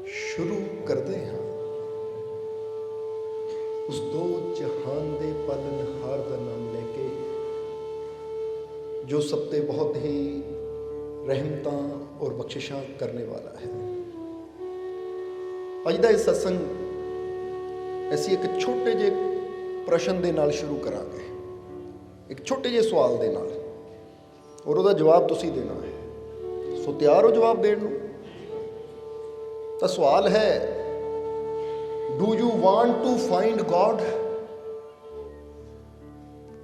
शुरू करते हैं उस दो जहान दे पालनहार का नाम लेके जो सब ते बहुत ही रहमतां और बख्शिशां करने वाला है। अज दा इह सत्संग असीं एक छोटे जे प्रश्न दे नाल शुरू करांगे, एक छोटे जे सवाल दे नाल, और उहदा जवाब तुसीं देना है। सो तैयार हो जवाब देण नूं? तां सवाल है, do you want to find God?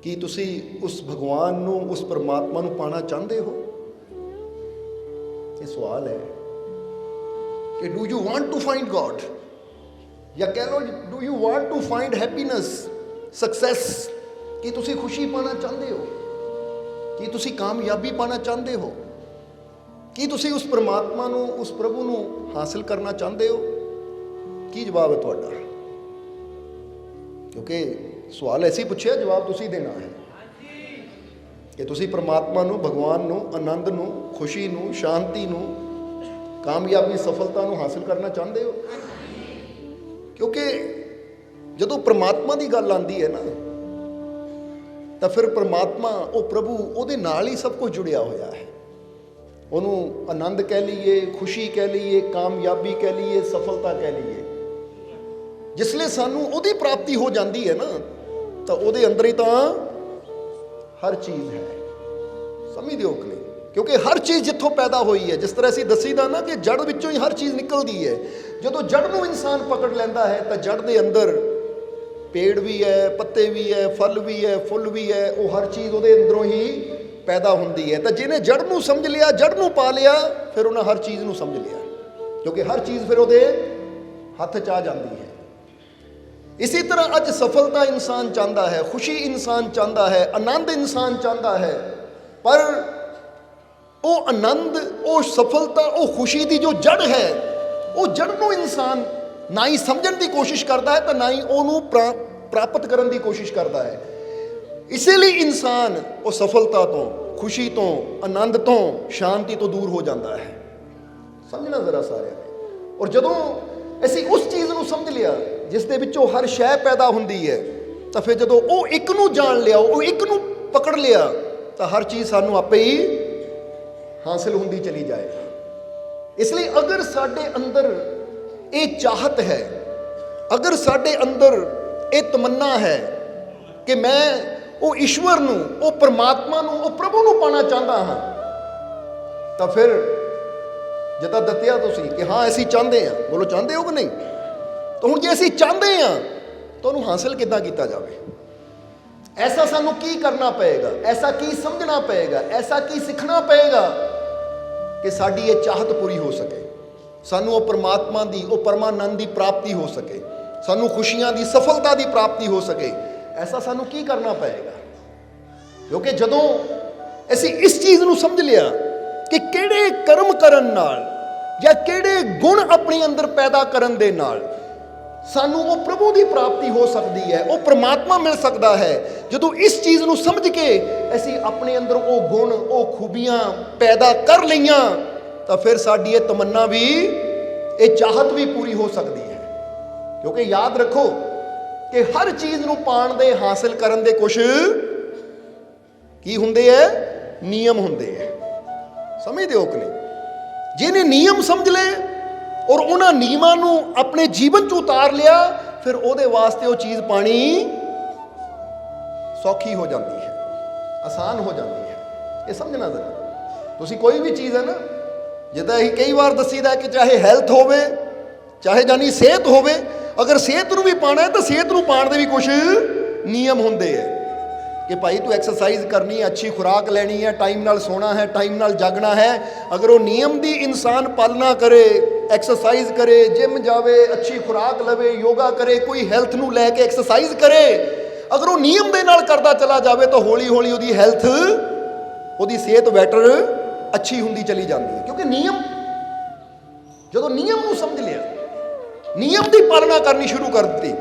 ਕੀ ਤੁਸੀਂ ਉਸ ਭਗਵਾਨ ਨੂੰ, ਉਸ ਪਰਮਾਤਮਾ ਨੂੰ ਪਾਣਾ ਚਾਹੁੰਦੇ ਹੋ? ਇਹ ਸਵਾਲ ਹੈ ਕਿ do you want to find God, ਜਾਂ ਕਹਿ ਲਓ do you want to find happiness, success? ਕੀ ਤੁਸੀਂ ਖੁਸ਼ੀ ਪਾਣਾ ਚਾਹੁੰਦੇ ਹੋ? ਕੀ ਤੁਸੀਂ ਕਾਮਯਾਬੀ ਪਾਣਾ ਚਾਹੁੰਦੇ ਹੋ? ਕੀ ਤੁਸੀਂ ਉਸ ਪਰਮਾਤਮਾ ਨੂੰ, ਉਸ ਪ੍ਰਭੂ ਨੂੰ ਹਾਸਲ ਕਰਨਾ ਚਾਹੁੰਦੇ ਹੋ? ਕੀ ਜਵਾਬ ਹੈ ਤੁਹਾਡਾ? ਕਿਉਂਕਿ ਸਵਾਲ ਐਸੀ ਪੁੱਛਿਆ, ਜਵਾਬ ਤੁਸੀਂ ਦੇਣਾ ਹੈ ਕਿ ਤੁਸੀਂ ਪਰਮਾਤਮਾ ਨੂੰ, ਭਗਵਾਨ ਨੂੰ, ਆਨੰਦ ਨੂੰ, ਖੁਸ਼ੀ ਨੂੰ, ਸ਼ਾਂਤੀ ਨੂੰ, ਕਾਮਯਾਬੀ, ਸਫਲਤਾ ਨੂੰ ਹਾਸਲ ਕਰਨਾ ਚਾਹੁੰਦੇ ਹੋ। ਕਿਉਂਕਿ ਜਦੋਂ ਪਰਮਾਤਮਾ ਦੀ ਗੱਲ ਆਉਂਦੀ ਹੈ ਨਾ, ਤਾਂ ਫਿਰ ਪਰਮਾਤਮਾ, ਉਹ ਪ੍ਰਭੂ, ਉਹਦੇ ਨਾਲ ਹੀ ਸਭ ਕੁਝ ਜੁੜਿਆ ਹੋਇਆ ਹੈ। ਉਹਨੂੰ ਆਨੰਦ ਕਹਿ ਲਈਏ, ਖੁਸ਼ੀ ਕਹਿ ਲਈਏ, ਕਾਮਯਾਬੀ ਕਹਿ ਲਈਏ, ਸਫਲਤਾ ਕਹਿ ਲਈਏ। ਜਿਸਲੇ ਸਾਨੂੰ ਉਹਦੀ ਪ੍ਰਾਪਤੀ ਹੋ ਜਾਂਦੀ ਹੈ ਨਾ, ਤਾਂ ਉਹਦੇ ਅੰਦਰ ਹੀ ਤਾਂ ਹਰ ਚੀਜ਼ ਹੈ। ਸਮਝਦੇ ਹੋ ਕਿ ਨਹੀਂ? ਕਿਉਂਕਿ ਹਰ ਚੀਜ਼ ਜਿੱਥੋਂ ਪੈਦਾ ਹੋਈ ਹੈ, ਜਿਸ ਤਰ੍ਹਾਂ ਅਸੀਂ ਦੱਸੀਦਾ ਨਾ ਕਿ ਜੜ ਵਿੱਚੋਂ ਹੀ ਹਰ ਚੀਜ਼ ਨਿਕਲਦੀ ਹੈ। ਜਦੋਂ ਜੜ ਨੂੰ ਇਨਸਾਨ ਪਕੜ ਲੈਂਦਾ ਹੈ ਤਾਂ ਜੜ ਦੇ ਅੰਦਰ ਪੇੜ ਵੀ ਹੈ, ਪੱਤੇ ਵੀ ਹੈ, ਫਲ ਵੀ ਹੈ, ਫੁੱਲ ਵੀ ਹੈ, ਉਹ ਹਰ ਚੀਜ਼ ਉਹਦੇ ਅੰਦਰੋਂ ਹੀ ਪੈਦਾ ਹੁੰਦੀ ਹੈ। ਤਾਂ ਜਿਹਨੇ ਜੜ ਨੂੰ ਸਮਝ ਲਿਆ, ਜੜ ਨੂੰ ਪਾ ਲਿਆ, ਫਿਰ ਉਹਨੇ ਹਰ ਚੀਜ਼ ਨੂੰ ਸਮਝ ਲਿਆ, ਕਿਉਂਕਿ ਹਰ ਚੀਜ਼ ਫਿਰ ਉਹਦੇ ਹੱਥ 'ਚ ਆ ਜਾਂਦੀ ਹੈ। ਇਸੇ ਤਰ੍ਹਾਂ ਅੱਜ ਸਫਲਤਾ ਇਨਸਾਨ ਚਾਹੁੰਦਾ ਹੈ, ਖੁਸ਼ੀ ਇਨਸਾਨ ਚਾਹੁੰਦਾ ਹੈ, ਆਨੰਦ ਇਨਸਾਨ ਚਾਹੁੰਦਾ ਹੈ, ਪਰ ਉਹ ਆਨੰਦ, ਉਹ ਸਫਲਤਾ, ਉਹ ਖੁਸ਼ੀ ਦੀ ਜੋ ਜੜ ਹੈ, ਉਹ ਜੜ ਨੂੰ ਇਨਸਾਨ ਨਾ ਹੀ ਸਮਝਣ ਦੀ ਕੋਸ਼ਿਸ਼ ਕਰਦਾ ਹੈ, ਤਾਂ ਨਾ ਹੀ ਉਹਨੂੰ ਪ੍ਰਾਪਤ ਕਰਨ ਦੀ ਕੋਸ਼ਿਸ਼ ਕਰਦਾ ਹੈ। ਇਸੇ ਲਈ ਇਨਸਾਨ ਉਹ ਸਫਲਤਾ ਤੋਂ, ਖੁਸ਼ੀ ਤੋਂ, ਆਨੰਦ ਤੋਂ, ਸ਼ਾਂਤੀ ਤੋਂ ਦੂਰ ਹੋ ਜਾਂਦਾ ਹੈ। ਸਮਝਣਾ ਜ਼ਰਾ ਸਾਰਿਆਂ ਨੇ। ਔਰ ਜਦੋਂ ਅਸੀਂ ਉਸ ਚੀਜ਼ ਨੂੰ ਸਮਝ ਲਿਆ ਜਿਸ ਦੇ ਵਿੱਚੋਂ ਹਰ ਸ਼ੈ ਪੈਦਾ ਹੁੰਦੀ ਹੈ, ਤਾਂ ਫਿਰ ਜਦੋਂ ਉਹ ਇੱਕ ਨੂੰ ਜਾਣ ਲਿਆ, ਉਹ ਇੱਕ ਨੂੰ ਪਕੜ ਲਿਆ, ਤਾਂ ਹਰ ਚੀਜ਼ ਸਾਨੂੰ ਆਪੇ ਹੀ ਹਾਸਿਲ ਹੁੰਦੀ ਚਲੀ ਜਾਏਗੀ। ਇਸ ਲਈ ਅਗਰ ਸਾਡੇ ਅੰਦਰ ਇਹ ਚਾਹਤ ਹੈ, ਅਗਰ ਸਾਡੇ ਅੰਦਰ ਇਹ ਤਮੰਨਾ ਹੈ ਕਿ ਮੈਂ ਉਹ ਈਸ਼ਵਰ ਨੂੰ, ਉਹ ਪਰਮਾਤਮਾ ਨੂੰ, ਉਹ ਪ੍ਰਭੂ ਨੂੰ ਪਾਣਾ ਚਾਹੁੰਦਾ ਹਾਂ, ਤਾਂ ਫਿਰ ਜਿੱਦਾਂ ਦੱਸਿਆ ਤੁਸੀਂ ਕਿ ਹਾਂ ਅਸੀਂ ਚਾਹੁੰਦੇ ਹਾਂ, ਬੋਲੋ ਚਾਹੁੰਦੇ ਹੋ ਕਿ ਨਹੀਂ? ਤਾਂ ਹੁਣ ਜੇ ਅਸੀਂ ਚਾਹੁੰਦੇ ਹਾਂ ਤਾਂ ਉਹਨੂੰ ਹਾਸਿਲ ਕਿੱਦਾਂ ਕੀਤਾ ਜਾਵੇ? ਐਸਾ ਸਾਨੂੰ ਕੀ ਕਰਨਾ ਪਏਗਾ? ਐਸਾ ਕੀ ਸਮਝਣਾ ਪਏਗਾ? ਐਸਾ ਕੀ ਸਿੱਖਣਾ ਪਏਗਾ ਕਿ ਸਾਡੀ ਇਹ ਚਾਹਤ ਪੂਰੀ ਹੋ ਸਕੇ, ਸਾਨੂੰ ਉਹ ਪਰਮਾਤਮਾ ਦੀ, ਉਹ ਪਰਮਾਨੰਦ ਦੀ ਪ੍ਰਾਪਤੀ ਹੋ ਸਕੇ, ਸਾਨੂੰ ਖੁਸ਼ੀਆਂ ਦੀ, ਸਫਲਤਾ ਦੀ ਪ੍ਰਾਪਤੀ ਹੋ ਸਕੇ? ਐਸਾ ਸਾਨੂੰ ਕੀ ਕਰਨਾ ਪਏਗਾ? ਕਿਉਂਕਿ ਜਦੋਂ ਅਸੀਂ ਇਸ ਚੀਜ਼ ਨੂੰ ਸਮਝ ਲਿਆ ਕਿ ਕਿਹੜੇ ਕਰਮ ਕਰਨ ਨਾਲ ਜਾਂ ਕਿਹੜੇ ਗੁਣ ਆਪਣੇ ਅੰਦਰ ਪੈਦਾ ਕਰਨ ਦੇ ਨਾਲ ਸਾਨੂੰ ਉਹ ਪ੍ਰਭੂ ਦੀ ਪ੍ਰਾਪਤੀ ਹੋ ਸਕਦੀ ਹੈ, ਉਹ ਪਰਮਾਤਮਾ ਮਿਲ ਸਕਦਾ ਹੈ, ਜਦੋਂ ਇਸ ਚੀਜ਼ ਨੂੰ ਸਮਝ ਕੇ ਅਸੀਂ ਆਪਣੇ ਅੰਦਰ ਉਹ ਗੁਣ, ਉਹ ਖੂਬੀਆਂ ਪੈਦਾ ਕਰ ਲਈਆਂ, ਤਾਂ ਫਿਰ ਸਾਡੀ ਇਹ ਤਮੰਨਾ ਵੀ, ਇਹ ਚਾਹਤ ਵੀ ਪੂਰੀ ਹੋ ਸਕਦੀ ਹੈ। ਕਿਉਂਕਿ ਯਾਦ ਰੱਖੋ ਕਿ ਹਰ ਚੀਜ਼ ਨੂੰ ਪਾਣ ਦੇ, ਹਾਸਿਲ ਕਰਨ ਦੇ ਕੁਛ ਕੀ ਹੁੰਦੇ ਹੈ? ਨਿਯਮ ਹੁੰਦੇ ਹੈ। ਸਮਝਦੇ ਹੋ ਕਿ ਨਹੀਂ? ਜਿਹਨੇ ਨਿਯਮ ਸਮਝ ਲਏ ਔਰ ਉਹਨਾਂ ਨਿਯਮਾਂ ਨੂੰ ਆਪਣੇ ਜੀਵਨ 'ਚ ਉਤਾਰ ਲਿਆ, ਫਿਰ ਉਹਦੇ ਵਾਸਤੇ ਉਹ ਚੀਜ਼ ਪਾਣੀ ਸੌਖੀ ਹੋ ਜਾਂਦੀ ਹੈ, ਆਸਾਨ ਹੋ ਜਾਂਦੀ ਹੈ। ਇਹ ਸਮਝਣਾ ਜ਼ਰਾ। ਤੁਸੀਂ ਕੋਈ ਵੀ ਚੀਜ਼ ਹੈ ਨਾ, ਜਿੱਦਾਂ ਅਸੀਂ ਕਈ ਵਾਰ ਦੱਸੀਦਾ ਕਿ ਚਾਹੇ ਹੈਲਥ ਹੋਵੇ, ਚਾਹੇ ਜਾਨੀ ਸਿਹਤ ਹੋਵੇ, ਅਗਰ ਸਿਹਤ ਨੂੰ ਵੀ ਪਾਣਾ ਹੈ ਤਾਂ ਸਿਹਤ ਨੂੰ ਪਾਣ ਦੇ ਵੀ ਕੁਛ ਨਿਯਮ ਹੁੰਦੇ ਹੈ ਕਿ ਭਾਈ ਤੂੰ ਐਕਸਰਸਾਈਜ਼ ਕਰਨੀ ਹੈ, ਅੱਛੀ ਖੁਰਾਕ ਲੈਣੀ ਹੈ, ਟਾਈਮ ਨਾਲ ਸੋਣਾ ਹੈ, ਟਾਈਮ ਨਾਲ ਜਾਗਣਾ ਹੈ। ਅਗਰ ਉਹ ਨਿਯਮ ਦੀ ਇਨਸਾਨ ਪਾਲਣਾ ਕਰੇ, ਐਕਸਰਸਾਈਜ਼ ਕਰੇ, ਜਿਮ ਜਾਵੇ, ਅੱਛੀ ਖੁਰਾਕ ਲਵੇ, ਯੋਗਾ ਕਰੇ, ਕੋਈ ਹੈਲਥ ਨੂੰ ਲੈ ਕੇ ਐਕਸਰਸਾਈਜ਼ ਕਰੇ, ਅਗਰ ਉਹ ਨਿਯਮ ਦੇ ਨਾਲ ਕਰਦਾ ਚਲਾ ਜਾਵੇ ਤਾਂ ਹੌਲੀ ਹੌਲੀ ਉਹਦੀ ਹੈਲਥ, ਉਹਦੀ ਸਿਹਤ ਬੈਟਰ, ਅੱਛੀ ਹੁੰਦੀ ਚਲੀ ਜਾਂਦੀ ਹੈ। ਕਿਉਂਕਿ ਨਿਯਮ, ਜਦੋਂ ਨਿਯਮ ਨੂੰ ਸਮਝ ਲਿਆ, ਨਿਯਮ ਦੀ ਪਾਲਣਾ ਕਰਨੀ ਸ਼ੁਰੂ ਕਰ ਦਿੱਤੀ,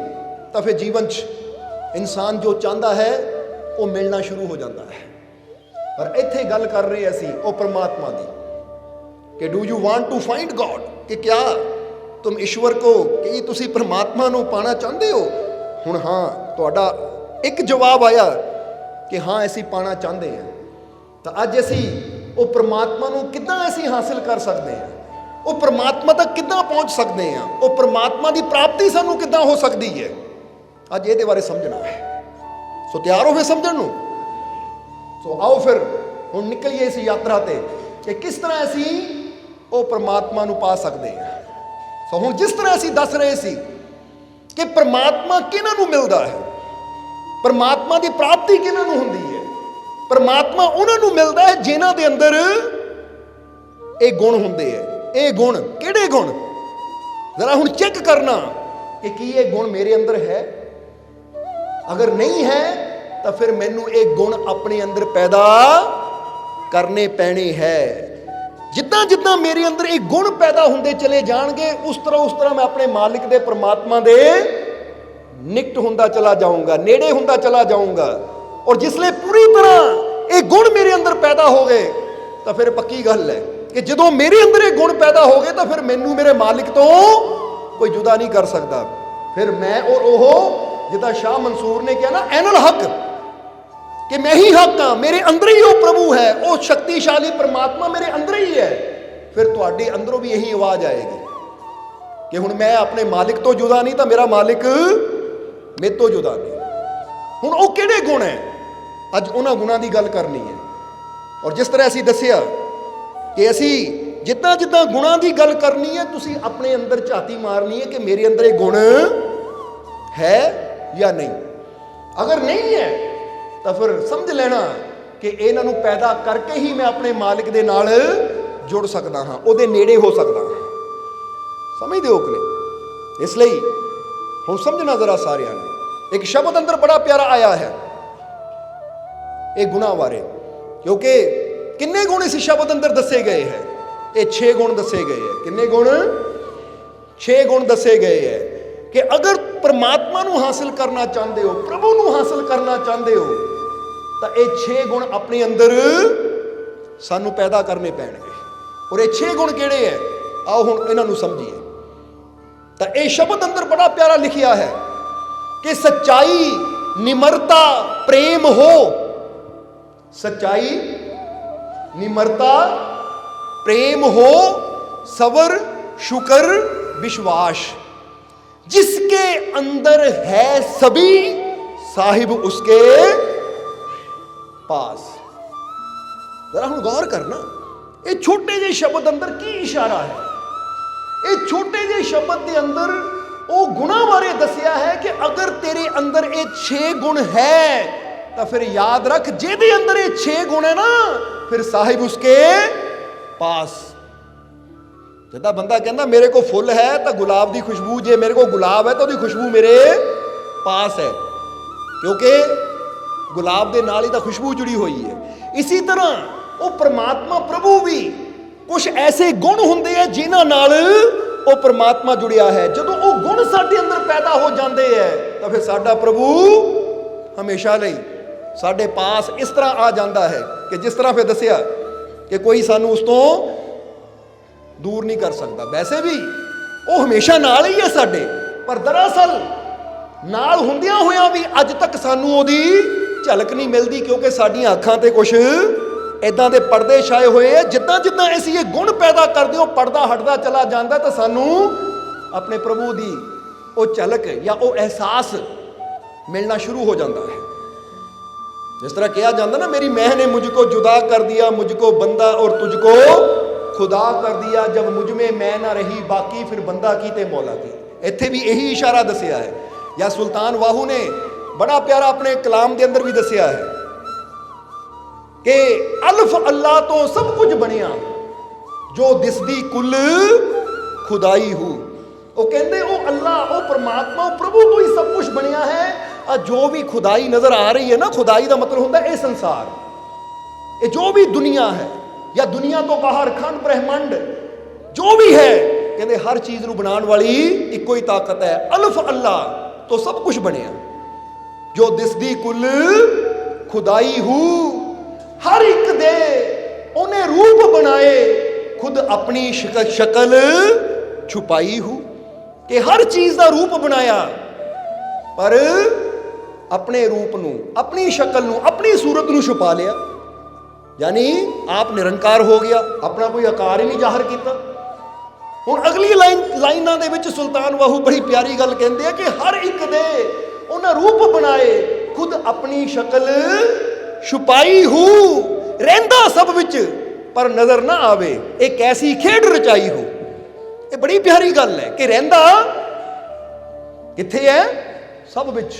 ਤਾਂ ਫਿਰ ਜੀਵਨ 'ਚ ਇਨਸਾਨ ਜੋ ਚਾਹੁੰਦਾ ਹੈ ਉਹ ਮਿਲਣਾ ਸ਼ੁਰੂ ਹੋ ਜਾਂਦਾ ਹੈ। ਪਰ ਇੱਥੇ ਗੱਲ ਕਰ ਰਹੇ ਅਸੀਂ ਉਹ ਪਰਮਾਤਮਾ ਦੀ ਕਿ do you want to find God, ਕਿ क्या तुम ईश्वर को कि तुसी परमात्मा नूं पाना चाहते हो? हुण हाँ तुहाडा एक जवाब आया कि हाँ असीं पाना चाहते हैं। तो अज असीं वो परमात्मा नूं किद्दां असीं हासिल कर सकते हैं, वो परमात्मा तक किद्दां पहुँच सकते हैं, वो परमात्मा की प्राप्ति सानूं किद्दां हो सकती है, अज ये बारे समझना है। सो तैयार हो फिर समझण नूं? सो आओ फिर हुण निकलीए इस यात्रा ते कि किस तरह असीं वो परमात्मा नूं पा सकते हैं। सो हुण जिस तरह असीं दस रहे सी कि परमात्मा किहनां नूं मिलदा है, परमात्मा की प्राप्ति किहनां नूं हुंदी है, परमात्मा उन्हां नूं मिलदा है जिन्हां दे अंदर ये गुण हुंदे है। ये गुण किहड़े गुण? जरा हुण चेक करना कि की ये गुण मेरे अंदर है। अगर नहीं है तो फिर मैनू एक गुण अपने अंदर पैदा करने पैने है। जितना जितना मेरे अंदर एक गुण पैदा होंदे चले जाएंगे उस तरह मैं अपने मालिक दे परमात्मा दे निकट होंदा चला जाऊंगा, नेड़े होंदा चला जाऊंगा। और जिसले पूरी तरह एक गुण मेरे अंदर पैदा हो गए तो फिर पक्की गल है कि जो मेरे अंदर एक गुण पैदा हो गए तो फिर मैनू मेरे मालिक तो कोई जुदा नहीं कर सकता। फिर मैं और ओहो जिदा शाह मंसूर ने कहा ना ऐनल हक कि मैं ही हक हाँ, मेरे अंदर ही वो प्रभु है, वो शक्तिशाली परमात्मा मेरे अंदर ही है। फिर तुहाडे अंदरों भी यही आवाज आएगी कि हुण मैं अपने मालिक तो जुदा नहीं, तो मेरा मालिक मेरे तो जुदा नहीं। हुण वो किहड़े गुण है, अज उन्हां गुणां दी गल करनी है। और जिस तरह असीं दस्सिया कि असीं जितना जितना गुणां दी गल करनी है, तुसीं अपने अंदर झाती मारनी है कि मेरे अंदर ये गुण है या नहीं। अगर नहीं है तो फिर समझ लेना कि इन्हां नूं पैदा करके ही मैं अपने मालिक दे नाल जुड़ सकदा हाँ, उहदे नेड़े हो सकदा हाँ। समझदे हो कि नहीं? इसलिए हुण समझना जरा सारियां ने। एक शब्द अंदर बड़ा प्यारा आया है एक गुणां बारे, क्योंकि किन्ने गुण इस शब्द अंदर दसे गए हैं? ये 6 गुण दसे गए हैं। किन्ने गुण? 6 गुण दसे गए हैं कि अगर परमात्मा नूं हासिल करना चाहते हो, प्रभु नूं हासिल करना चाहते हो, तो ये 6 गुण अपने अंदर सानू पैदा करने पैणगे। और ये 6 गुण किहड़े है? आओ हुण इन्हां नूं समझीए। तो ये शब्द अंदर बड़ा प्यारा लिखिया है कि सच्चाई, निमरता, प्रेम हो। सच्चाई, निमरता, प्रेम हो, सबर, शुक्र, विश्वास। जिसके अंदर है सभी साहिब उसके पास। जरा हम गौर करना, ये छोटे जे शब्द अंदर की इशारा है? ये छोटे जे शब्द के अंदर वो गुणा बारे दसिया है कि अगर तेरे अंदर ये 6 गुण है तो फिर याद रख, जेदे अंदर ये 6 गुण है ना, फिर साहिब उसके पास। जिदा बंदा कहता मेरे को फुल है तो गुलाब की खुशबू, जे मेरे को गुलाब है तो उसकी खुशबू मेरे पास है, क्योंकि गुलाब के नाल ही तो खुशबू जुड़ी हुई है। इसी तरह वो परमात्मा प्रभु भी कुछ ऐसे गुण होंदे हैं जिन्हां नाल वो परमात्मा जुड़िया है। जदों वो गुण साडे अंदर पैदा हो जाते हैं तो फिर साडा प्रभु हमेशा लई साडे पास इस तरह आ जाता है कि जिस तरह फिर दसिया कि कोई सानू उस तो दूर नहीं कर सकता। वैसे भी वो हमेशा नाल ही है साडे, पर दरअसल नाल हुंदियां होइयां भी अज तक सानू ओदी झलक नहीं मिलती, क्योंकि साडियां अखां ते कुछ इदां दे पर्दे छाए हुए हैं। जिद्दां जिद्दां असीं ये गुण पैदा करदे हो, पर्दा हटदा चला जांदा तो सानू अपने प्रभु दी वो झलक या वो एहसास मिलना शुरू हो जाता है। जिस तरह कहा जाता ना, मेरी मैह ने मुझको जुदा कर दिया, मुझको बंदा और तुझको खुदा कर दिया, जब मुझ में मैं ना रही बाकी फिर बंदा की ते मौला की। इत्थे भी यही इशारा दसिया है। या सुल्तान वाहू ने बड़ा प्यारा अपने कलाम के अंदर भी दसिया है कि अल्फ अल्लाह तो सब कुछ बनिया, जो दिसदी कुल खुदाई हूँ। वो कहते वो अल्लाह, वो परमात्मा, वो प्रभु को ही सब कुछ बनिया है। और जो भी खुदाई नजर आ रही है ना, खुदाई का मतलब होता है ये संसार, ये जो भी दुनिया है या दुनिया तो बाहर खंड ब्रह्मांड जो भी है, कहते हर चीज नूं बनाने वाली इको ही ताकत है। अल्फ अल्लाह तो सब कुछ बनिया, जो दिसदी कुल खुदाई हूँ। हर एक दे उन्हें रूप बनाए, खुद अपनी शक्ल छुपाई हूँ। कि हर चीज का रूप बनाया, पर अपने रूप नूं, अपनी शक्ल नूं, अपनी सूरत नूं छुपा लिया। यानी आप निरंकार हो गया, अपना कोई आकार ही नहीं जाहिर किया। हुण अगली लाइनां दे विच सुल्तान बाहू बड़ी प्यारी गल कहंदे आ कि हर एक दे उन्हां रूप बनाए, खुद अपनी शक्ल छुपाई हूं, रहिंदा सब विच पर नजर ना आवे, एक ऐसी खेड रचाई हो। ये बड़ी प्यारी गल है कि रहिंदा किथे है? सब विच।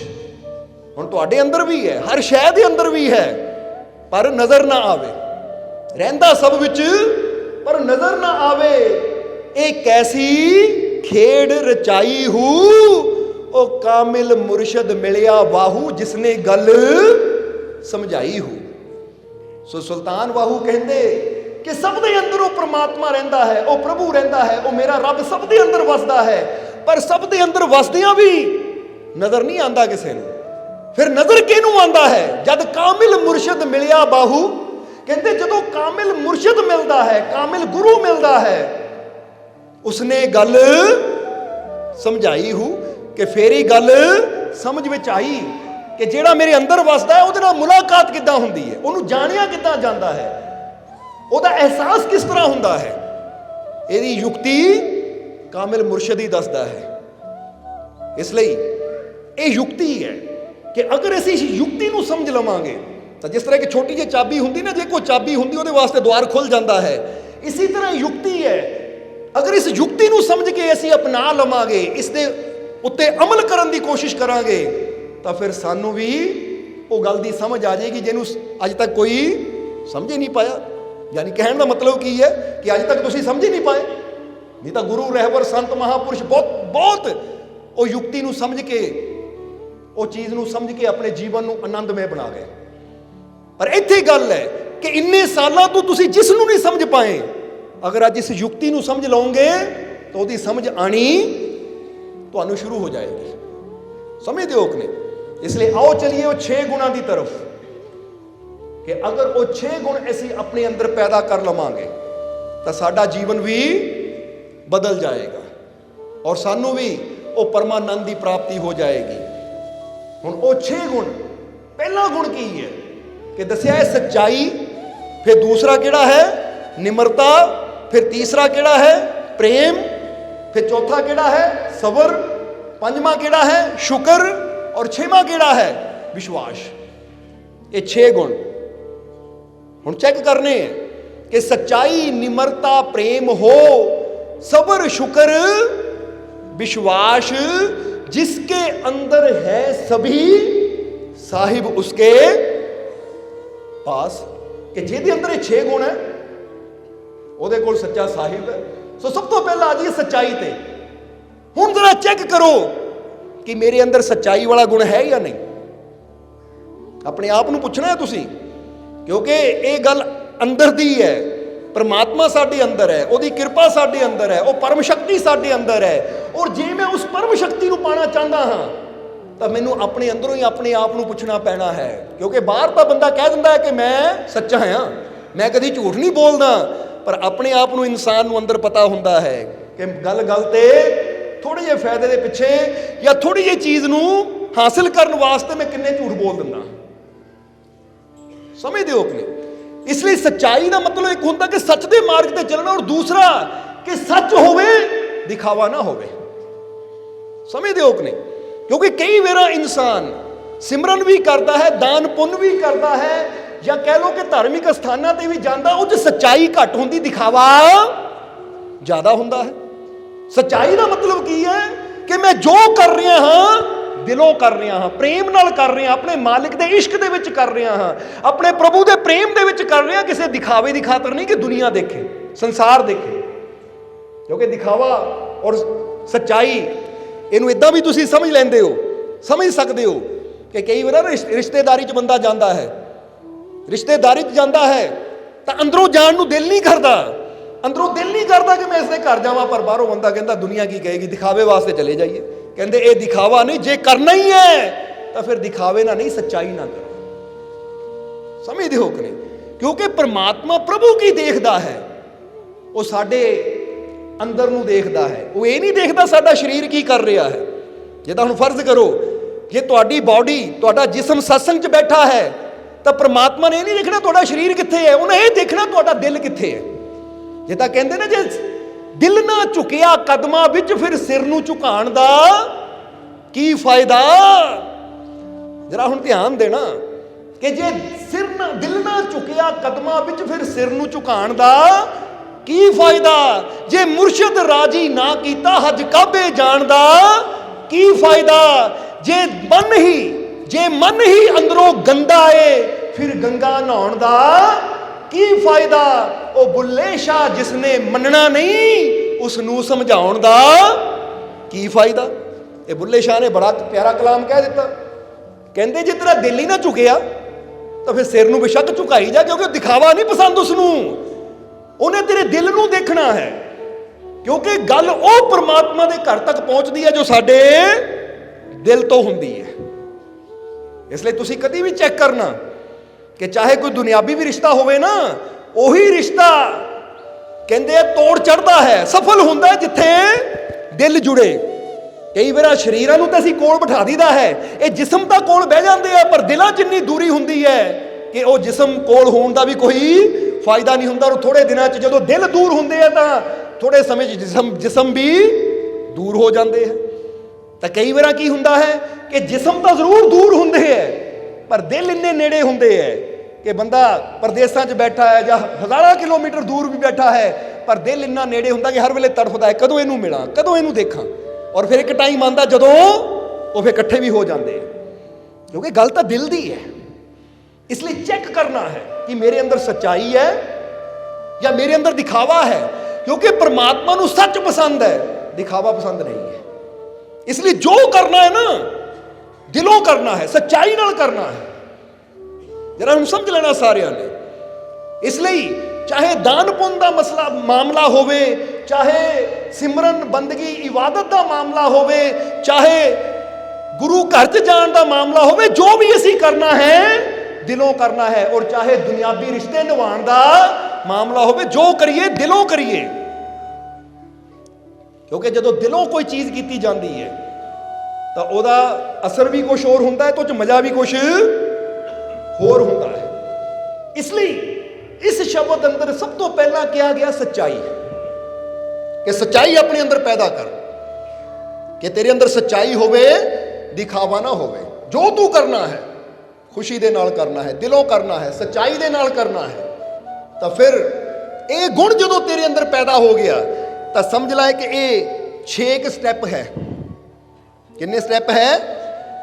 हुण तुहाडे अंदर भी है, हर शै दे अंदर भी है, पर नजर ना आवे। रहिंदा सब विच पर नजर ना आवे, एक ऐसी खेड रचाई हूं, ओ कामिल मुर्शद मिलिया बाहू, जिसने गल समझाई हूं। सो सुल्तान बाहू कहंदे कि सब दे अंदर वो परमात्मा रहिंदा है, वो प्रभु रहिंदा है, वो मेरा रब सब दे अंदर वसदा है, पर सब दे अंदर वसदियां भी नजर नहीं आंदा किसे नूं। फिर नजर किहनूं आंदा है? जद कामिल मुर्शद मिलिया बाहू, कहंदे जदों कामिल मुर्शद मिलदा है, कामिल गुरु मिलदा है, उसने गल समझाई हूं, कि फिर ही गल समझ विच आई कि जेड़ा मेरे अंदर वसदा है, उहदे नाल मुलाकात किद्दां हुंदी है, उहनूं जाणिया किद्दां जांदा है, ਉਹਦਾ एहसास किस तरह ਹੁੰਦਾ है। ਇਹਦੀ युक्ति कामिल मुर्शद ही दसदा है। इसलिए ये युक्ति है कि अगर ਅਸੀਂ युक्ति ਨੂੰ समझ लवांगे तो जिस तरह की छोटी जी चाबी होंगी ना, जे कोई चाबी होंगी ਉਹਦੇ वास्ते द्वार खुल जाता है, इसी तरह युक्ति है। अगर इस युक्ति ਨੂੰ समझ के ਅਸੀਂ अपना लवांगे, इसके उत्ते अमल करने की कोशिश करांगे, तो फिर सानू भी वो गल की समझ आ जाएगी जिन्हों अज तक कोई समझ ही नहीं पाया। यानी कहने का मतलब की है कि अज तक तुसीं समझ ही नहीं पाए, नहीं तो गुरु रहबर संत महापुरुष बहुत वो युक्ति नूं समझ के, वो चीज़ नूं समझ के अपने जीवन नूं आनंदमय बना गए। पर इत्थे गल है कि इन्ने सालों तो तुसीं जिस नूं नहीं समझ पाए, अगर अज इस युक्ति नूं समझ लओगे तो उसकी समझ आनी तुहानूं शुरू हो जाएगी। समझदे हो कि नहीं? इसलिए आओ चलिए वो 6 गुणां की तरफ, कि अगर वो 6 गुण असी अपने अंदर पैदा कर लवांगे तो साडा जीवन भी बदल जाएगा और सानू भी वो परमानंद की प्राप्ति हो जाएगी। हुण वो 6 गुण, पहला गुण की है कि दसिया है सच्चाई, फिर दूसरा किहड़ा है निमरता, फिर तीसरा किहड़ा है प्रेम, फिर चौथा किहड़ा है सबर, पंजवां किहड़ा है शुक्र और 6वां किहड़ा है विश्वास। ये 6 गुण हुण चेक करने कि सच्चाई, निमरता, प्रेम हो, सबर, शुक्र, विश्वास, जिसके अंदर है सभी साहिब उसके पास। कि जिहदे अंदर ये 6 गुण है उहदे कोल सच्चा साहिब है। सो सब तो पहला आ जाइए सच्चाई ते। हुण जरा चेक करो कि मेरे अंदर सच्चाई वाला गुण है या नहीं। अपने आप नूं पुछना है तुसीं, क्योंकि ये गल अंदर दी है। परमात्मा साडे अंदर है, उसकी कृपा साडे अंदर है, वो परम शक्ति साडे अंदर है। और जे मैं उस परम शक्ति नूं पाना चाहता हाँ तो मैनू अपने अंदरों ही अपने आप नूं पुछना पैना है। क्योंकि बाहर तो बंदा कह दिंदा है कि मैं सच्चा हाँ, मैं कभी झूठ नहीं बोलदा, पर अपने आप नूं इंसान नूं अंदर पता हुंदा है कि गल ते थोड़े जे फायदे के पिछे या थोड़ी जी चीज़ नूं हासिल करने वास्ते मैं किन्ने झूठ बोल दिंदा। समझदे हो कि नहीं? इसलिए सच्चाई का मतलब एक होता कि सच के मार्ग पर चलना, और दूसरा कि सच होवे दिखावा ना होवे। समझदे हो कि नहीं? क्योंकि कई बार इंसान सिमरन भी करता है, दान पुण्य भी करता है, या कह लो कि धार्मिक स्थानों पर भी जाता, उस सच्चाई घट होंदी, दिखावा ज्यादा होंदा है। सच्चाई का मतलब की है कि मैं जो कर रहा हाँ दिलों कर रहा हाँ, प्रेम नाल कर रहा, अपने मालिक के इश्क दे विच कर रहा हाँ, अपने प्रभु के प्रेम दे विच कर रहा, किसी दिखावे की खातर नहीं कि दुनिया देखे, संसार देखे। क्योंकि दिखावा और सच्चाई इनू इदां भी तुसीं समझ लैंदे हो, समझ सकते हो कि कई बार रिश्तेदारी च बंदा जाता है, रिश्तेदारी च जाता है तो अंदरों जान नूं दिल नहीं करता, अंदरों दिल नहीं करता कि मैं इसके घर जावां, पर बाहरों बंदा कहता दुनिया की कहेगी, दिखावे वास्ते चले जाइए। कहते ये दिखावा नहीं, जे करना ही है तो फिर दिखावे ना नहीं, सच्चाई ना करो। समझदे हो कि नहीं? क्योंकि परमात्मा प्रभु की देखदा है, वो साडे ਅੰਦਰ ਨੂੰ ਦੇਖਦਾ ਹੈ, ਉਹ ਇਹ ਨਹੀਂ ਦੇਖਦਾ ਸਾਡਾ ਸਰੀਰ ਕੀ ਕਰ ਰਿਹਾ ਹੈ। ਜੇ ਤਾਂ ਹੁਣ ਫਰਜ਼ ਕਰੋ ਜੇ ਤੁਹਾਡੀ ਬਾਡੀ, ਤੁਹਾਡਾ ਜਿਸਮ ਸਤਸੰਗ 'ਚ ਬੈਠਾ ਹੈ ਤਾਂ ਪ੍ਰਮਾਤਮਾ ਨੇ ਇਹ ਨਹੀਂ ਦੇਖਣਾ ਤੁਹਾਡਾ ਸਰੀਰ ਕਿੱਥੇ ਹੈ, ਉਹਨੇ ਇਹ ਦੇਖਣਾ ਤੁਹਾਡਾ ਦਿਲ ਕਿੱਥੇ ਹੈ। ਜੇ ਤਾਂ ਕਹਿੰਦੇ ਨੇ ਜੇ ਦਿਲ ਨਾ ਝੁਕਿਆ ਕਦਮਾਂ ਵਿੱਚ ਫਿਰ ਸਿਰ ਨੂੰ ਝੁਕਾਉਣ ਦਾ ਕੀ ਫਾਇਦਾ। ਜਰਾ ਹੁਣ ਧਿਆਨ ਦੇਣਾ ਕਿ ਜੇ ਦਿਲ ਨਾ ਝੁਕਿਆ ਕਦਮਾਂ ਵਿੱਚ ਫਿਰ ਸਿਰ ਨੂੰ ਝੁਕਾਉਣ ਦਾ ਕੀ ਫਾਇਦਾ। ਜੇ ਮੁਰਸ਼ਿਦ ਰਾਜੀ ਨਾ ਕੀਤਾ ਹਜ ਕਾਬੇ ਜਾਣ ਦਾ ਕੀ ਫਾਇਦਾ। ਜੇ ਮਨ ਹੀ ਅੰਦਰੋਂ ਗੰਦਾ ਏ ਫਿਰ ਗੰਗਾ ਨਹਾਉਣ ਦਾ ਕੀ ਫਾਇਦਾ। ਉਹ ਬੁੱਲੇ ਸ਼ਾਹ ਜਿਸਨੇ ਮੰਨਣਾ ਨਹੀਂ ਉਸ ਨੂੰ ਸਮਝਾਉਣ ਦਾ ਕੀ ਫਾਇਦਾ। ਇਹ ਬੁੱਲੇ ਸ਼ਾਹ ਨੇ ਬੜਾ ਪਿਆਰਾ ਕਲਾਮ ਕਹਿ ਦਿੱਤਾ, ਕਹਿੰਦੇ ਜੇ ਤੇਰਾ ਦਿਲ ਹੀ ਨਾ ਝੁਕਿਆ ਤਾਂ ਫਿਰ ਸਿਰ ਨੂੰ ਬੇਸ਼ੱਕ ਝੁਕਾਈ ਜਾ, ਕਿਉਂਕਿ ਦਿਖਾਵਾ ਨਹੀਂ ਪਸੰਦ ਉਸਨੂੰ, ਉਹਨੇ ਤੇਰੇ ਦਿਲ ਨੂੰ ਦੇਖਣਾ ਹੈ। ਕਿਉਂਕਿ ਗੱਲ ਉਹ ਪਰਮਾਤਮਾ ਦੇ ਘਰ ਤੱਕ ਪਹੁੰਚਦੀ ਹੈ ਜੋ ਸਾਡੇ ਦਿਲ ਤੋਂ ਹੁੰਦੀ ਹੈ। ਇਸ ਲਈ ਤੁਸੀਂ ਕਦੀ ਵੀ ਚੈੱਕ ਕਰਨਾ ਕਿ ਚਾਹੇ ਕੋਈ ਦੁਨਿਆਵੀ ਵੀ ਰਿਸ਼ਤਾ ਹੋਵੇ ਨਾ, ਉਹੀ ਰਿਸ਼ਤਾ ਕਹਿੰਦੇ ਆ ਤੋੜ ਚੜਦਾ ਹੈ, ਸਫਲ ਹੁੰਦਾ ਜਿੱਥੇ ਦਿਲ ਜੁੜੇ। ਕਈ ਵਾਰ ਸਰੀਰਾਂ ਨੂੰ ਤਾਂ ਅਸੀਂ ਕੋਲ ਬਿਠਾ ਦਈਦਾ ਹੈ, ਇਹ ਜਿਸਮ ਤਾਂ ਕੋਲ ਬਹਿ ਜਾਂਦੇ ਆ, ਪਰ ਦਿਲਾਂ 'ਚ ਇੰਨੀ ਦੂਰੀ ਹੁੰਦੀ ਹੈ ਕਿ ਉਹ ਜਿਸਮ ਕੋਲ ਹੋਣ ਦਾ ਵੀ ਕੋਈ ਫਾਇਦਾ ਨਹੀਂ ਹੁੰਦਾ। ਔਰ ਥੋੜੇ ਦਿਨਾਂ 'ਚ ਜਦੋਂ ਦਿਲ ਦੂਰ ਹੁੰਦੇ ਆ ਤਾਂ ਥੋੜੇ ਸਮੇਂ 'ਚ ਜਿਸਮ ਵੀ ਦੂਰ ਹੋ ਜਾਂਦੇ ਆ। ਤਾਂ ਕਈ ਵਾਰ ਕੀ ਹੁੰਦਾ ਹੈ ਕਿ ਜਿਸਮ ਤਾਂ ਜ਼ਰੂਰ ਦੂਰ ਹੁੰਦੇ ਹੈ ਪਰ ਦਿਲ ਇੰਨੇ ਨੇੜੇ ਹੁੰਦੇ ਹੈ ਕਿ ਬੰਦਾ ਪਰਦੇਸਾਂ 'ਚ ਬੈਠਾ ਹੈ ਜਾਂ ਹਜ਼ਾਰਾਂ ਕਿਲੋਮੀਟਰ ਦੂਰ ਵੀ ਬੈਠਾ ਹੈ, ਪਰ ਦਿਲ ਇੰਨਾ ਨੇੜੇ ਹੁੰਦਾ ਕਿ ਹਰ ਵੇਲੇ ਤੜਫਦਾ ਹੈ ਕਦੋਂ ਇਹਨੂੰ ਮਿਲਾਂ, ਕਦੋਂ ਇਹਨੂੰ ਦੇਖਾਂ। ਔਰ ਫਿਰ ਇੱਕ ਟਾਈਮ ਆਉਂਦਾ ਜਦੋਂ ਉਹ ਫਿਰ ਇਕੱਠੇ ਵੀ ਹੋ ਜਾਂਦੇ ਆ, ਕਿਉਂਕਿ ਗੱਲ ਤਾਂ ਦਿਲ ਦੀ ਹੈ। ਇਸ ਲਈ ਚੈੱਕ ਕਰਨਾ ਹੈ ਕਿ ਮੇਰੇ ਅੰਦਰ ਸੱਚਾਈ ਹੈ ਜਾਂ ਮੇਰੇ ਅੰਦਰ ਦਿਖਾਵਾ ਹੈ, ਕਿਉਂਕਿ ਪਰਮਾਤਮਾ ਨੂੰ ਸੱਚ ਪਸੰਦ ਹੈ, ਦਿਖਾਵਾ ਪਸੰਦ ਨਹੀਂ ਹੈ। ਇਸ ਲਈ ਜੋ ਕਰਨਾ ਹੈ ਨਾ ਦਿਲੋਂ ਕਰਨਾ ਹੈ, ਸੱਚਾਈ ਨਾਲ ਕਰਨਾ ਹੈ। ਜਰਾ ਹੁਣ ਸਮਝ ਲੈਣਾ ਸਾਰਿਆਂ ਨੇ। ਇਸ ਲਈ ਚਾਹੇ ਦਾਨ ਪੁੰਨ ਦਾ ਮਾਮਲਾ ਹੋਵੇ, ਚਾਹੇ ਸਿਮਰਨ ਬੰਦਗੀ ਇਬਾਦਤ ਦਾ ਮਾਮਲਾ ਹੋਵੇ, ਚਾਹੇ ਗੁਰੂ ਘਰ 'ਚ ਜਾਣ ਦਾ ਮਾਮਲਾ ਹੋਵੇ, ਜੋ ਵੀ ਅਸੀਂ ਕਰਨਾ ਹੈ ਦਿਲੋਂ ਕਰਨਾ ਹੈ। ਔਰ ਚਾਹੇ ਦੁਨਿਆਵੀ ਰਿਸ਼ਤੇ ਨਿਭਾਉਣ ਦਾ ਮਾਮਲਾ ਹੋਵੇ, ਜੋ ਕਰੀਏ ਦਿਲੋਂ ਕਰੀਏ, ਕਿਉਂਕਿ ਜਦੋਂ ਦਿਲੋਂ ਕੋਈ ਚੀਜ਼ ਕੀਤੀ ਜਾਂਦੀ ਹੈ ਤਾਂ ਉਹਦਾ ਅਸਰ ਵੀ ਕੁਝ ਹੋਰ ਹੁੰਦਾ ਹੈ, ਤੇ ਉਹ 'ਚ ਮਜ਼ਾ ਵੀ ਕੁਝ ਹੋਰ ਹੁੰਦਾ ਹੈ। ਇਸ ਲਈ ਇਸ ਸ਼ਬਦ ਅੰਦਰ ਸਭ ਤੋਂ ਪਹਿਲਾਂ ਕਿਹਾ ਗਿਆ ਸੱਚਾਈ, ਕਿ ਸੱਚਾਈ ਆਪਣੇ ਅੰਦਰ ਪੈਦਾ ਕਰ, ਕਿ ਤੇਰੇ ਅੰਦਰ ਸੱਚਾਈ ਹੋਵੇ, ਦਿਖਾਵਾ ਨਾ ਹੋਵੇ। ਜੋ ਤੂੰ ਕਰਨਾ ਹੈ ਖੁਸ਼ੀ ਦੇ ਨਾਲ ਕਰਨਾ ਹੈ, ਦਿਲੋਂ ਕਰਨਾ ਹੈ, ਸੱਚਾਈ ਦੇ ਨਾਲ ਕਰਨਾ ਹੈ। ਤਾਂ ਫਿਰ ਇਹ ਗੁਣ ਜਦੋਂ ਤੇਰੇ ਅੰਦਰ ਪੈਦਾ ਹੋ ਗਿਆ ਤਾਂ ਸਮਝ ਲੈ ਕਿ ਇਹ 6 ਸਟੈਪ ਹੈ। ਕਿੰਨੇ ਸਟੈਪ ਹੈ?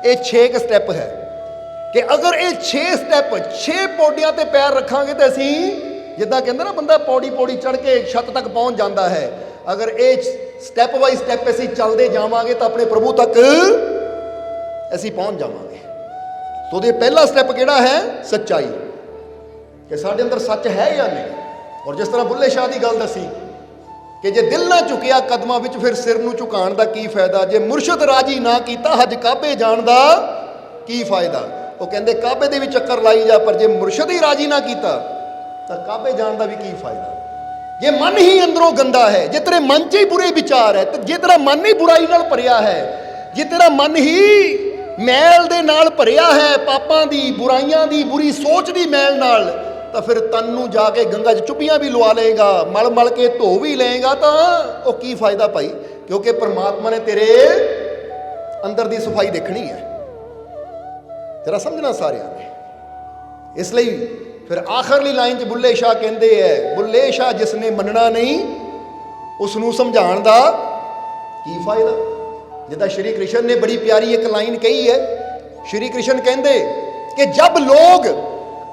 ਇਹ 6 ਸਟੈਪ ਹੈ। ਕਿ ਅਗਰ ਇਹ 6 ਸਟੈਪ 6 ਪੌੜੀਆਂ ਤੇ ਪੈਰ ਰੱਖਾਂਗੇ ਤਾਂ ਅਸੀਂ, ਜਿੱਦਾਂ ਕਹਿੰਦੇ ਨਾ ਬੰਦਾ ਪੌੜੀ ਚੜ੍ਹ ਕੇ ਛੱਤ ਤੱਕ ਪਹੁੰਚ ਜਾਂਦਾ ਹੈ, ਅਗਰ ਇਹ ਸਟੈਪ ਬਾਈ ਸਟੈਪ ਅਸੀਂ ਚੱਲਦੇ ਜਾਵਾਂਗੇ ਤਾਂ ਆਪਣੇ ਪ੍ਰਭੂ ਤੱਕ ਅਸੀਂ ਪਹੁੰਚ ਜਾਵਾਂਗੇ। ਸੋ ਉਹਦੇ ਪਹਿਲਾ ਸਟੈਪ ਕਿਹੜਾ ਹੈ? ਸੱਚਾਈ, ਕਿ ਸਾਡੇ ਅੰਦਰ ਸੱਚ ਹੈ ਜਾਂ ਨਹੀਂ। ਔਰ ਜਿਸ ਤਰ੍ਹਾਂ ਬੁੱਲੇ ਸ਼ਾਹ ਦੀ ਗੱਲ ਦੱਸੀ ਕਿ ਜੇ ਦਿਲ ਨਾ ਝੁਕਿਆ ਕਦਮਾਂ ਵਿੱਚ ਫਿਰ ਸਿਰ ਨੂੰ ਝੁਕਾਉਣ ਦਾ ਕੀ ਫਾਇਦਾ। ਜੇ ਮੁਰਸ਼ਿਦ ਰਾਜੀ ਨਾ ਕੀਤਾ ਹਜ ਕਾਬੇ ਜਾਣ ਦਾ ਕੀ ਫਾਇਦਾ। ਉਹ ਕਹਿੰਦੇ ਕਾਬੇ ਦੇ ਵੀ ਚੱਕਰ ਲਾਈ ਜਾ, ਪਰ ਜੇ ਮੁਰਸ਼ਿਦ ਹੀ ਰਾਜੀ ਨਾ ਕੀਤਾ ਤਾਂ ਕਾਬੇ ਜਾਣ ਦਾ ਵੀ ਕੀ ਫਾਇਦਾ। ਜੇ ਮਨ ਹੀ ਅੰਦਰੋਂ ਗੰਦਾ ਹੈ, ਜੇ ਤੇਰੇ ਮਨ 'ਚ ਹੀ ਬੁਰੇ ਵਿਚਾਰ ਹੈ, ਤੇ ਜੇ ਤੇਰਾ ਮਨ ਹੀ ਬੁਰਾਈ ਨਾਲ ਭਰਿਆ ਹੈ, ਜੇ ਤੇਰਾ ਮਨ ਹੀ ਮੈਲ ਦੇ ਨਾਲ ਭਰਿਆ ਹੈ, ਪਾਪਾਂ ਦੀ, ਬੁਰਾਈਆਂ ਦੀ, ਬੁਰੀ ਸੋਚ ਦੀ ਮੈਲ ਨਾਲ, ਤਾਂ ਫਿਰ ਤਨ ਨੂੰ ਜਾ ਕੇ ਗੰਗਾ 'ਚ ਚੁੱਭੀਆਂ ਵੀ ਲਵਾ ਲਏਗਾ, ਮਲ ਕੇ ਧੋ ਵੀ ਲਏਗਾ, ਤਾਂ ਉਹ ਕੀ ਫਾਇਦਾ ਭਾਈ। ਕਿਉਂਕਿ ਪਰਮਾਤਮਾ ਨੇ ਤੇਰੇ ਅੰਦਰ ਦੀ ਸਫਾਈ ਦੇਖਣੀ ਹੈ। ਜਰਾ ਸਮਝਣਾ ਸਾਰਿਆਂ ਨੇ। ਇਸ ਲਈ ਫਿਰ ਆਖਰਲੀ ਲਾਈਨ 'ਚ ਬੁੱਲੇ ਸ਼ਾਹ ਕਹਿੰਦੇ ਹੈ, ਬੁੱਲੇ ਸ਼ਾਹ ਜਿਸਨੇ ਮੰਨਣਾ ਨਹੀਂ ਉਸ ਨੂੰ ਸਮਝਾਉਣ ਦਾ ਕੀ ਫਾਇਦਾ। ਜਿੱਦਾਂ ਸ਼੍ਰੀ ਕ੍ਰਿਸ਼ਨ ਨੇ ਬੜੀ ਪਿਆਰੀ ਇੱਕ ਲਾਈਨ ਕਹੀ ਹੈ। ਸ਼੍ਰੀ ਕ੍ਰਿਸ਼ਨ ਕਹਿੰਦੇ ਕਿ ਜਬ ਲੋग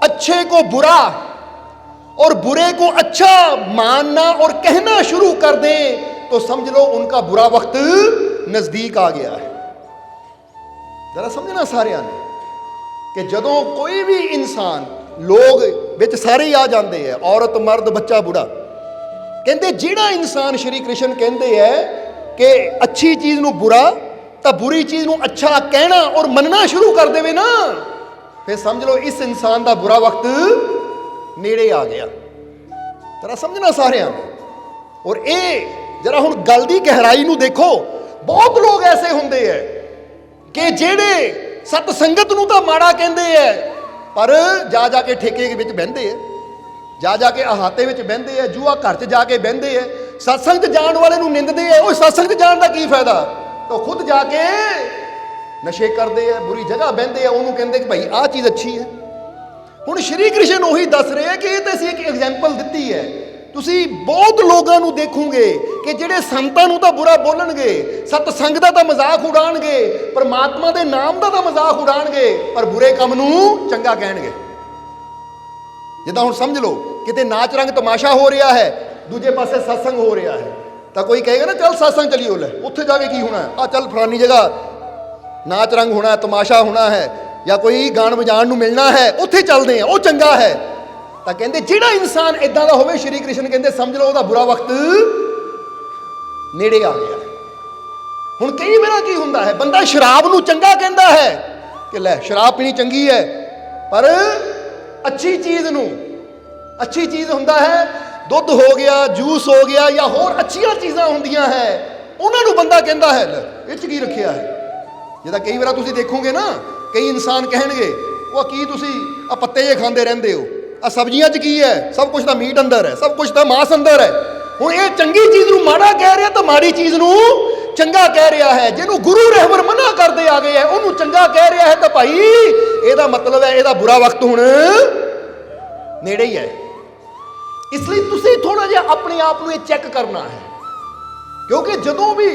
अच्छे को बुरा और बुरे को अच्छा मानना और कहना शुरू कर दें तो समझ लो उनका बुरा वक्त नजदीक आ गया है। जरा समझना सारिਆਂ ने कि ਜਦੋਂ ਕੋਈ ਵੀ ਇਨਸਾਨ, ਲੋਕ ਵਿੱਚ ਸਾਰੇ ਹੀ ਆ ਜਾਂਦੇ ਹੈ, ਔਰਤ ਮਰਦ ਬੱਚਾ ਬੁੜਾ, ਕਹਿੰਦੇ ਜਿਹੜਾ ਇਨਸਾਨ ਸ਼੍ਰੀ ਕ੍ਰਿਸ਼ਨ ਕਹਿੰਦੇ ਹੈ ਕਿ ਅੱਛੀ ਚੀਜ਼ ਨੂੰ ਬੁਰਾ ਤਾਂ ਬੁਰੀ ਚੀਜ਼ ਨੂੰ ਅੱਛਾ ਕਹਿਣਾ ਔਰ ਮੰਨਣਾ ਸ਼ੁਰੂ ਕਰ ਦੇਵੇ ਨਾ, फिर समझ लो इस इंसान का बुरा वक्त नेड़े आ गया। जरा समझना सारे। और ये जरा हुण गल दी गहराई नूं देखो। बहुत लोग ऐसे हुंदे है कि जिहड़े सत संगत नूं तां माड़ा कहंदे है, पर जा जाके ठेके विच बहिंदे है, जा जाके अहाते विच बहिंदे है, जूआ घर च जाके बहिंदे है, सत्संग च जाण वाले नूं निंददे है। ओह सत्संग च जाण दा की फायदा, तो खुद जाके नशे करते हैं, बुरी जगह बहिंदे है, उन्होंने कहते कि भाई आह चीज़ अच्छी है। हुण श्री कृष्ण उही दस रहे हैं कि ये तो असीं एक एग्जाम्पल दी है। तुसीं बहुत लोगों को देखोगे कि जिहड़े संतां नूं तां बुरा बोलणगे, सतसंग दा तां मजाक उड़ाणगे, परमात्मा दे नाम दा तां मजाक उड़ाणगे, पर बुरे काम नूं चंगा कहणगे। जिद्दां हुण समझ लो किते नाच रंग तमाशा हो रहा है, दूजे पासे सत्संग हो रहा है, तो कोई कहेगा ना चल सत्संग चलिए, लै उत्थे जाके की होना है, आ चल फलानी जगह नाच रंग होना है, तमाशा होना है, या कोई गान बजाण नूं मिलना है, उत्थे चलते हैं, वो चंगा है। तो कहते जिहड़ा इंसान इदां दा होवे, श्री कृष्ण कहते समझ लो उहदा बुरा वक्त नेड़े आ गया है। हुण कई बार की हुंदा है, बंदा शराब नूं चंगा कहंदा है कि लै शराब पीनी चंगी है, पर अच्छी चीज़ नूं, अच्छी चीज़ हुंदा है दुध हो गया, जूस हो गया, या होर अच्छियां चीज़ां हुंदियां है, उन्हां नूं बंदा कहंदा है लै इह च की रखिया है। जिदा कई बार तुसीं देखोगे ना, कई इंसान कहणगे वो की तुसीं आ पत्ते जे खांदे रहिंदे हो, आ सब्जियां च की है, सब कुछ तां मीट अंदर है, सब कुछ तां मांस अंदर है। हुण ये चंगी चीज़ नूं माड़ा कह रहा तो माड़ी चीज़ नूं चंगा कह रहा है। जिन्हों गुरु रहबर मना करते आ गए है, उन्होंने चंगा कह रहा है, तो भाई ਇਹਦਾ मतलब है ਇਹਦਾ बुरा वक्त हुण नेड़े ही है। इसलिए तुसीं थोड़ा जिहा अपने आप नूं चैक करना है, क्योंकि जदों भी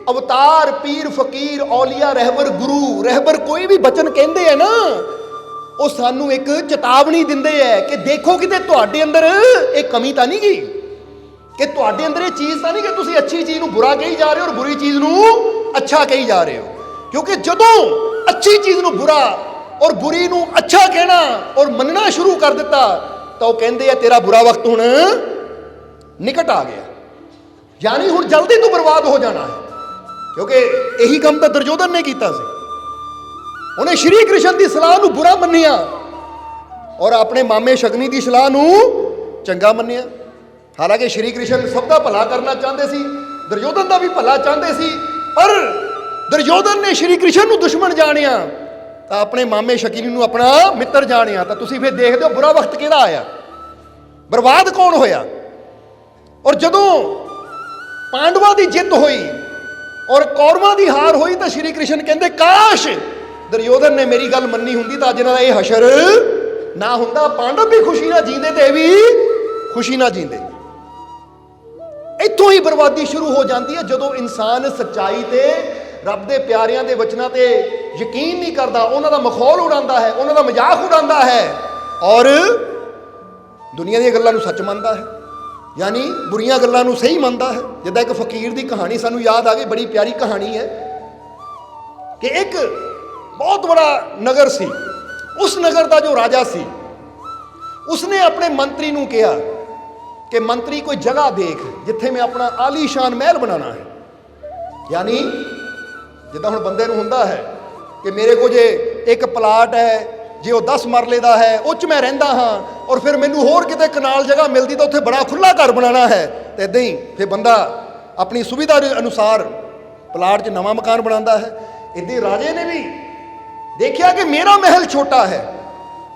अवतार पीर फकीर औलिया रहबर गुरु रहबर कोई भी बचन कहते हैं ना, वो सानू एक चेतावनी दिंदे है कि देखो किते तुहाडे अंदर एक कमी तो नहीं गई, कि तुहाडे अंदर ये चीज़ तो नहीं कि तुसीं अच्छी चीज़ नूं बुरा कही जा रहे हो और बुरी चीज़ नूं अच्छा कही जा रहे हो। क्योंकि जदों अच्छी चीज़ नूं बुरा और बुरी नूं अच्छा कहना और मनना शुरू कर दिता, तो वो कहते हैं तेरा बुरा वक्त हुण निकट आ गया, यानी हुण जल्दी तू बर्बाद हो जाना है। क्योंकि यही काम तो दुर्योधन ने किया सी, उन्हें श्री कृष्ण की सलाह नूं बुरा मन्निया और अपने मामे शकुनी की सलाह नूं चंगा मन्निया। हालांकि श्री कृष्ण सब का भला करना चाहते सी, दुर्योधन का भी भला चाहते सी, पर दुर्योधन ने श्री कृष्ण नूं दुश्मन जानिया, तो अपने मामे शकुनी नूं अपना मित्र जानिया। तो तुसीं फिर देखते हो बुरा वक्त किहड़ा आया, बर्बाद कौन होया। और जदों पांडवां की जित हुई और कौरवां की हार हुई, तो श्री कृष्ण कहते काश दुर्योधन ने मेरी गल मन्नी हुंदी तो अज इन्हां दा इह हशर ना हुंदा, पांडव भी खुशी ना जींदे ते भी खुशी ना जींदे। इत्थों ही बर्बादी शुरू हो जाती है, जदों इंसान सच्चाई ते रब दे प्यारियां दे वचनां ते यकीन नहीं करता, उन्हां दा मखौल उड़ांदा है, उन्हां दा मजाक उड़ांदा है और दुनिया दी गल्लां नूं सच मनदा है, यानी बुरियां गल्लां नूं सही मनदा है। जिद्दां एक फकीर की कहानी सानूं याद आ गई, बड़ी प्यारी कहानी है कि एक बहुत बड़ा नगर सी, उस नगर का जो राजा सी उसने अपने मंत्री नूं कहा कि मंत्री कोई जगह देख जिथे मैं अपना आलीशान महल बनाना है। यानी जिद्दां हुण बंदे नूं हुंदा है कि मेरे को जे एक प्लाट है, जे वो 10 मरले का है, उस मैं रहिंदा हाँ, और फिर मैनू होर किते कनाल जगह मिलती तो उत्थे बड़ा खुला घर बनाना है, तो इदां ही फिर बंदा अपनी सुविधा अनुसार प्लाट 'च नवां मकान बनाता है। इदां ही राजे ने भी देखिया कि मेरा महल छोटा है,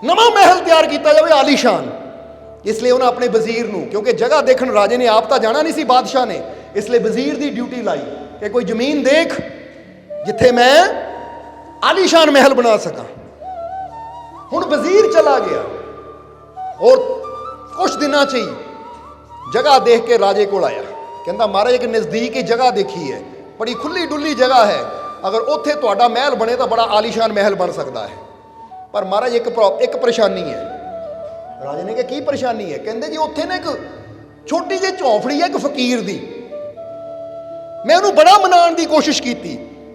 नवां महल तैयार किया जाए आलीशान। इसलिए उन्हें अपने वजीर नूं, क्योंकि जगह देखण राजे ने आप तो जाना नहीं सी, बादशाह ने, इसलिए वजीर की ड्यूटी लाई कि कोई जमीन देख जिथे मैं आलीशान महल बना सका। हुण वजीर चला गया और कुछ दिनों च ही जगह देख के राजे को आया, कहता महाराज एक नज़दीक ही जगह देखी है, बड़ी खुली डुली जगह है, अगर उत्थे तुहाडा महल बने तो बड़ा आलीशान महल बन सकता है, पर महाराज एक परेशानी है। राजे ने कहा की परेशानी है? कहते जी उत्थे ना एक छोटी जी झोंपड़ी है एक फकीर दी, मैं उन्होंने बड़ा मनाने की कोशिश की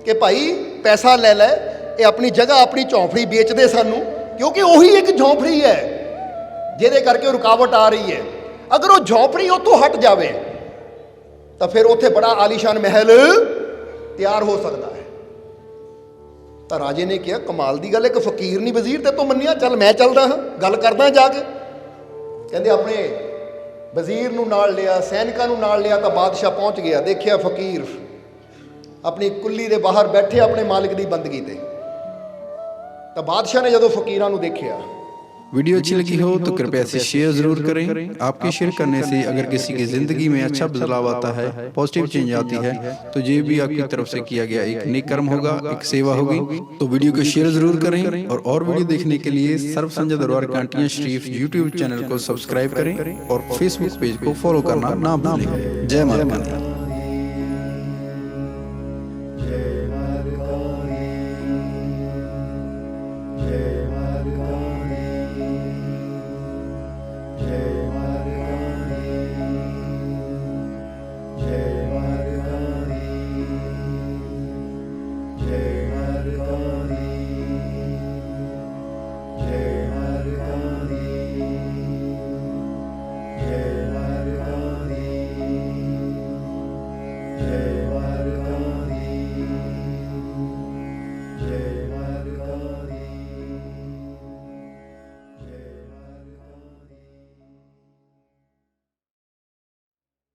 कि भाई पैसा ले लै, ये अपनी जगह अपनी झोंपड़ी बेच दे सानू, क्योंकि वही एक झोंपड़ी है जिहदे करके रुकावट आ रही है। अगर वो झोंपड़ी उतों हट जाए तो फिर उत्थे बड़ा आलीशान महल तैयार हो सकता है। तो राजे ने कहा कमाल की गल, एक फकीर नहीं वजीर ते तो मन्निया, चल मैं चलदा हाँ, गल करदा जाके। कहते अपने ਵਜ਼ੀਰ ਨੂੰ ਨਾਲ ਲਿਆ, ਸੈਨਿਕਾਂ ਨੂੰ ਨਾਲ ਲਿਆ ਤਾਂ ਬਾਦਸ਼ਾਹ ਪਹੁੰਚ ਗਿਆ। ਦੇਖਿਆ ਫਕੀਰ ਆਪਣੀ ਕੁੱਲੀ ਦੇ ਬਾਹਰ ਬੈਠੇ ਆਪਣੇ ਮਾਲਿਕ ਦੀ ਬੰਦਗੀ ਤੇ। ਤਾਂ ਬਾਦਸ਼ਾਹ ਨੇ ਜਦੋਂ ਫਕੀਰਾਂ ਨੂੰ ਦੇਖਿਆ। वीडियो अच्छी लगी हो तो कृपया इसे शेयर जरूर करें। आपके शेयर करने से अगर किसी की जिंदगी में अच्छा बदलाव आता है, पॉजिटिव चेंज आती है, तो ये भी आपकी तरफ से किया गया एक नेक कर्म होगा, एक सेवा होगी। तो वीडियो को शेयर जरूर करें और वीडियो देखने के लिए सर्व संजय दरबार कांटियां शरीफ यूट्यूब चैनल को सब्सक्राइब करें और फेसबुक पेज को फॉलो करना ना भूलें। जय माता दी।